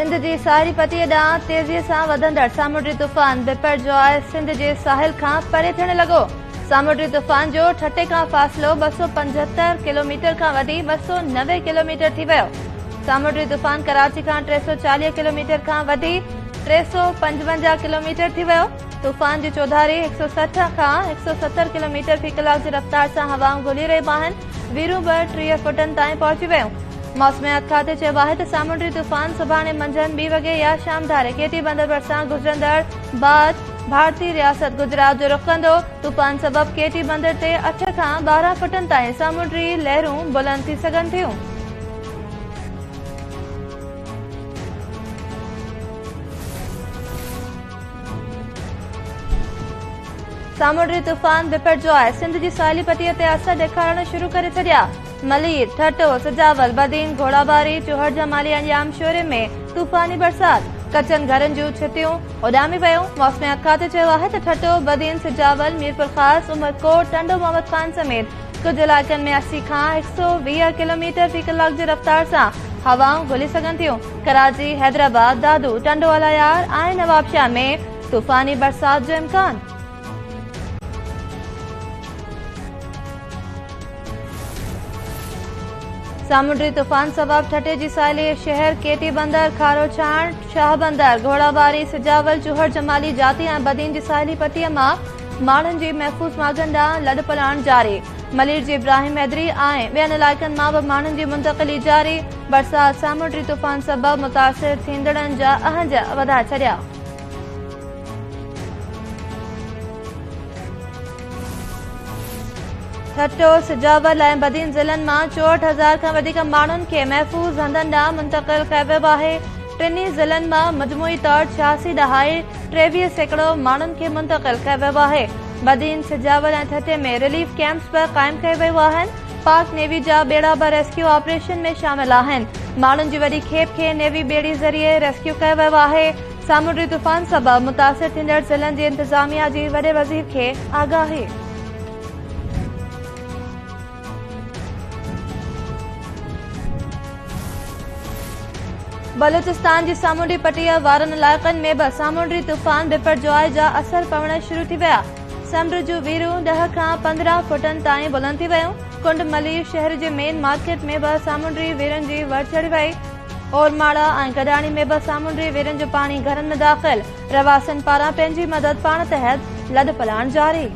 सिंध जी साहिली पटीअ ॾांहुं तेज़ीअ सां वधंदड़ सामुंडी तूफ़ान बिपरजॉय सिंध जे साहिल खां परे थियण लॻो। सामुंडी तूफ़ान जो ठटे खां फ़ासिलो 275 किलोमीटर खां वधी 290 किलोमीटर थी वियो। सामुंडी तूफ़ान कराची खां 340 किलोमीटर खां वधी 355 किलोमीटर थी वियो। तूफ़ान जी चौधारी 160 खां 170 किलोमीटर फ़ी कलाक जी रफ़्तार सां हवाऊं घुली रहियूं आहिनि। वीरूं 30 फुटनि ताईं पहुची वियूं। मौसमियात खाते चयो आहे त सामुंडी तूफ़ान सुभाणे मंझंदि 2 वॻे या शाम धारे केटी बंदर भरिसां गुज़रंदड़ बाद भारतीय रियासत गुजरात जो रुख़ कंदो। तूफ़ान सबबि केटी बंदर ते 8 खां 12 फुटनि ताईं सामुंडी लहरूं बुलंद थी सघनि थियूं। सामुंडी तूफ़ान बिपरजॉय सिंध जी साहिली पटीअ ते असर ॾेखारण शुरू करे छॾिया। मलीर, ठटो, सजावल, बदीन, घोड़ाबारी, चुहड़ जमाली अंजाम शोरे में तूफ़ानी बरसात कचनि घरनि जूं छितियूं उॾामी वियूं। मौसमियात खाते चयो आहे त ठटो, बदीन, सजावल, मीरपुर ख़ास, उमरकोट, टंडो मोहम्मद खान समेत कुझु इलाइक़नि में 80 खां 120 किलोमीटर फ़ी कलाक जी रफ़्तार सां हवाऊं घुली सघनि थियूं। कराची, हैदराबाद, दादू, टंडो अलायार ऐं नवाबशाह में तूफ़ानी बरसात जो इम्कान। सामुंडी तूफ़ान सबब ठटे जी साहिली शहर केटी बंदर, खारो छाण, शाह बंदर, घोड़ाबारी, सिजावल, चुहड़ जमाली, जाती ऐं बदीन जी साहिली पटीअ मां माण्हुनि जी महफ़ूज़ मागनि ॾांहुं लॾ पलाण जारी। मलीर जी इब्राहिम हैदरी ऐं ॿियनि इलाइक़नि मां बि माण्हुनि जी मुंतक़िली जारी। बरसात सामुंडी तूफ़ान सबब मुतासिर थींदड़नि जा अहंज वधाए छॾिया। ठटो, सिजावल ऐं बदीन ज़िलनि मां 64,000 खां वधीक माण्हुनि खे महफ़ूज़ हंधनि ॾांहुं मुंतक़िल कयो वियो आहे। टिनी ज़िलनि मां मजमूई तौर 86.23% माण्हुनि खे मुंतक़िल कयो वियो आहे। बदीन, सिजावल ऐं ठटे में रिलीफ कैंप्स बि क़ाइमु कयो वियो आहिनि। पाक नेवी जा ॿेड़ा बि रेस्क्यू ऑपरेशन में शामिल आहिनि। माण्हुनि जी वॾी खेप खे नेवी ॿेड़ी ज़रिए रेस्क्यू कयो वियो आहे। सामुंडी तूफ़ान सबब मुतासिर थींदड़ ज़िलनि जी इंतिज़ामिया जी वॾे वज़ीर खे आगाही। बलूचिस्तान जी सामुंडी पटीअ वारनि इलाइक़नि में बि सामुंडी तूफ़ान बिपरजॉय जा असर पवण शुरू थी विया। समुंड जूं वीरूं 10 खां 15 फुटनि ताईं बुलंद थी वियूं। कुंड मलीर शहर जे मेन मार्केट में बि सामुंडी वीरनि जी वड़ चढ़ी वई। ओरमाड़ा ऐं गडाणी में बि सामुंडी वीरनि जो पाणी घरनि में दाख़िल। रवासियुनि पारां पंहिंजी मदद पाण तहत लॾ पलाण जारी।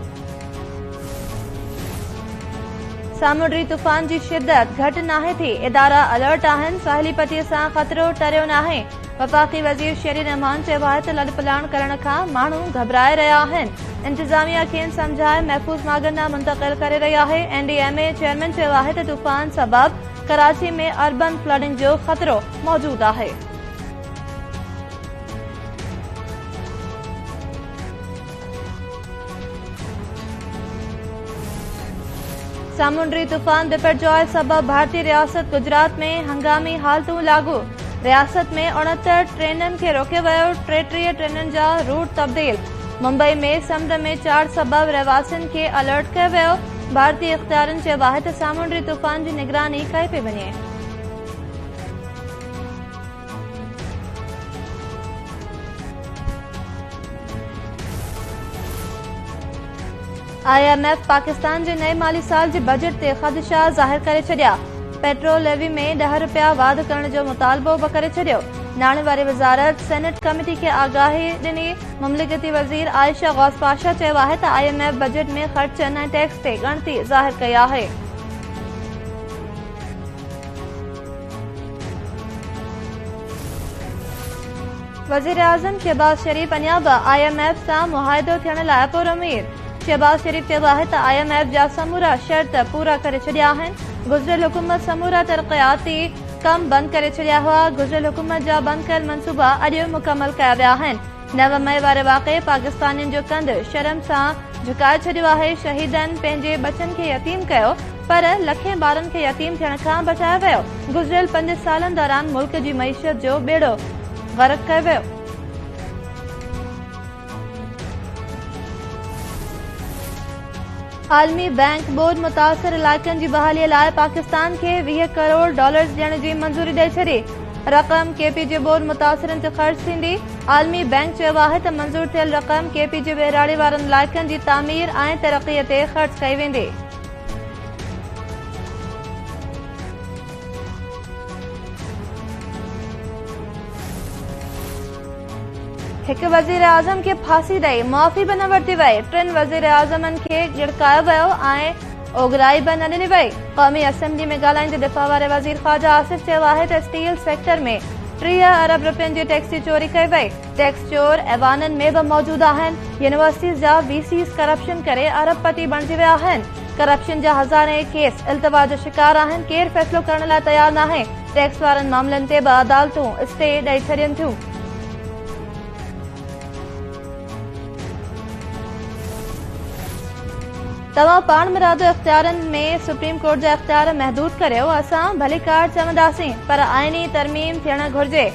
सामुंडी तूफ़ान जी शिदत घटि नाहे थी। इदारा अलर्ट आहिनि। साहिली पटीअ सां ख़तरो टरियो नाहे। वफ़ाक़ी वज़ीर शेरी रहमान चयो आहे त लॾ पलाण करण खां माण्हू घबराए रहिया आहिनि। इंतिज़ामिया खेनि सम्झाए महफ़ूज़ मागनि ॾांहुं मुंतक़िल करे रही आहे। NDMA चेयरमैन चयो आहे त तूफ़ान सबबि कराची में अर्बन फ्लडिंग जो ख़तरो मौजूदु आहे। सामुंडी तूफ़ान बिपरजॉय सबब भारतीय रियासत गुजरात में हंगामी हालतूं लागू। रियासत में 69 ट्रेननि खे रोकियो वियो। 33 ट्रेननि जा रूट तब्दील। मुंबई में समुंड में 4 सबब रहवासियुनि खे अलर्ट कयो वियो। भारतीय इख़्तियारनि चयो आहे त सामुंडी तूफ़ान जी निगरानी कई पई वञे। IMF पाकिस्तान जे नए माली साल जे बजट ते ख़दशा ज़ाहिर करे छॾिया। पेट्रोल लेवी में 10 रुपया वाध करण जो मुतालबो बि करे छॾियो। नाणे वारी वज़ारत सेनेट कमेटी खे आगाही ॾिनी। मुमलिकती वज़ीर आयशा गौस पाशा चयो आहे त IMF बजट में ख़र्चनि ऐं टैक्स ते ॻणती ज़ाहिर कई आहे। वज़ीर आज़म शहबाज शरीफ़ अञा बि IMF सां मुआहिदो थियण लाइ पुरउमीद। शहबाज शरीफ़ चयो आहे त IMF जा समूरा शर्त पूरा करे छॾिया आहिनि। गुज़िरियल हुकूमत समूरा तरक़ियाती कम बंदि करे छॾिया हुआ। गुज़िरियल हुकूमत जा बंदि कयल मनसूबा अॼु मुकमल कया विया आहिनि। 9 मई वारे वाक़े पाकिस्तानियुनि जो कंधु शर्म सां झुकाए छॾियो आहे। शहीदनि पंहिंजे बचनि खे यतीम कयो पर लखें ॿारनि खे यतीम थियण खां बचायो वियो। गुज़िरियल 5 सालनि दौरान मुल्क जी मईशत जो बेड़ो ग़रक़ कयो वियो। आलमी बैंक बोर्ड मुतासिर इलाइक़नि जी बहालीअ लाइ पाकिस्तान खे $20 करोड़ ॾियण जी मंज़ूरी ॾेई छॾी। रक़म KPJ बोर्ड मुतासिरनि ते ख़र्च थींदी। आलमी बैंक चयो आहे त मंज़ूर थियल रक़म KPJ बहिराणे वारनि इलाइक़नि जी तामीर ऐं तरक़ीअ ते ख़र्च कई वेंदी। एक वज़ीर आज़म के फांसी ॾेई मुआफ़ी बि न वरिती वई। टिनि वज़ीर आज़मनि खे गिड़कायो वियो ऐं ओघराई बि न ॾिनी वई। क़ौमी असेंबली में ॻाल्हाईंदे दिफ़ा वारे वज़ीर ख़्वाजा आसिफ़ चयो आहे त स्टील सेक्टर में 30 अरब रुपयनि जी टैक्स जी चोरी कई वई। टैक्स चोर ऐवाननि में बि मौजूद आहिनि। यूनिवर्सिटीज़ जा VCs करप्शन करे अरबपति बणिजी विया आहिनि। करप्शन जा हज़ारे केस इल्तिवा जो शिकार आहिनि। केरु फ़ैसिलो करण लाइ तयार नाहे। टैक्स वारनि मामलनि ते बि अदालतूं स्टे ॾेई छॾियनि थियूं। तव्हां पाण मुरादो इख़्तियारनि में सुप्रीम कोर्ट जा इख़्तियार महदूद करियो। असां भली कार चवंदासीं पर आइनी तरमीम थियण घुर्जे।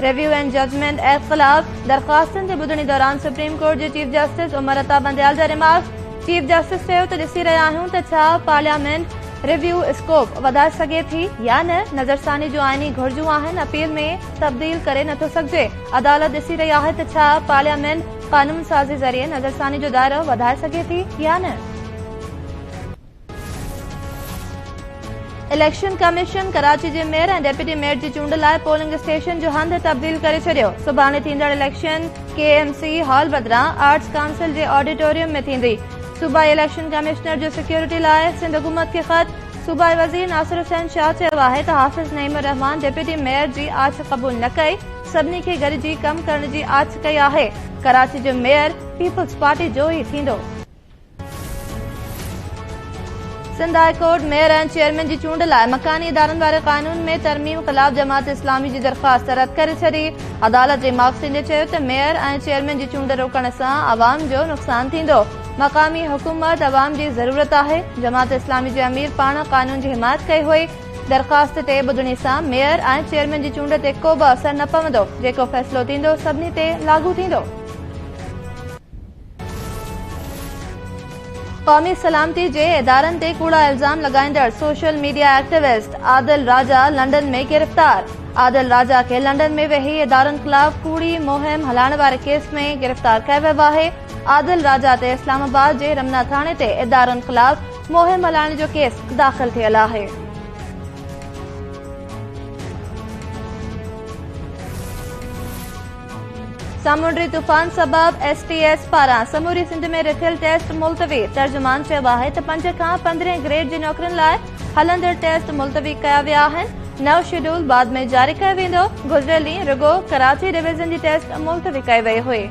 रिव्यू एंड जजमेंट एक्ट ख़िलाफ़ दरख़्वास्तनि ते ॿुधणी दौरान सुप्रीम कोर्ट जे चीफ जस्टिस उमर अता बंदयाल जा रिमार्क्स। चीफ जस्टिस चयो त ॾिसी रहिया आहियूं त छा पार्लियामेंट रिव्यू स्कोप वधाए सघे थी या न। नज़रसानी जो आइनी घुर्जूं आहिनि। अपील में तब्दील करे नथो सघिजे। अदालत ॾिसी रही आहे त छा पार्लियामेंट क़ानून साज़ी ज़रिए नज़रसानी जो दायरो वधाए सघे थी या न। इलेक्शन कमीशन कराची जे मेयर ऐं डेप्यूटी मेयर जी चूंड लाइ पोलिंग स्टेशन जो हंधि तब्दील करे छॾियो। सुभाणे थींदड़ इलेक्शन KMC हॉल बदिरां आर्ट्स काउंसिल जे ऑडिटोरियम में थींदी। सूबाई इलेक्शन कमिश्नर जो सिक्योरिटी लाइ सिंध हुकूमत खे ख़त। सूबाई वज़ीर नासिर हुसैन शाह चयो आहे त हाफ़िज़ नईमुर रहमान डेप्यूटी मेयर जी आछ क़बूल न कई। सभिनी खे गॾिजी कम करण जी आछ कई आहे। कराची जो मेयर पीपल्स पार्टी जो ई थींदो। सिंध हाई कोर्ट मेयर ऐं चेयरमैन जी चूंड लाइ मकानी इदारनि वारे क़ानून में तरमीम ख़िलाफ़ जमात इस्लामी जी दरख़्वास्त रद्द करे छॾी। अदालत रिमार्क्स ॾींदे चयो त मेयर ऐं चेयरमैन जी चूंड रोकण सां अवाम जो नुक़सान थींदो। मक़ामी हुकूमत अवाम जी ज़रूरत आहे। जमात इस्लामी जे अमीर पाण क़ानून जी हिमायत कई हुई। दरख़्वास्त ते ॿुधणी सां मेयर ऐं चेयरमैन जी चूंड ते को बि असर न पवंदो। जेको फ़ैसिलो थींदो सभिनी ते लागू थींदो। क़ौमी सलामती जे इदारनि ते कूड़ा इल्ज़ाम लॻाईंदड़ सोशल मीडिया एक्टिविस्ट आदिल राजा लंडन में गिरफ़्तार। आदिल राजा खे लंडन में वेही इदारनि ख़िलाफ़ कूड़ी मुहिम हलाइण वारे केस में गिरफ़्तार कयो वियो आहे। आदिल राजा ते इस्लामाबाद जे रमना थाणे ते इदारनि ख़िलाफ़ मुहिम हलाइण जो केस दाख़िल थियल आहे। सामुंडी तूफ़ान सबब STS पारां समूरी सिंध में रिथियल टेस्ट मुल्तवी। तर्जुमान चयो आहे त 5 खां 15 ग्रेड जे नौकरियुनि लाइ हलंदड़ टेस्ट मुल्तवी कया विया आहिनि। नओं शेड्यूल बाद में जारी कयो वेंदो। गुज़िरियल ॾींहुं रुगो कराची डिवीज़न जी टेस्ट मुल्तवी कई वई हुई।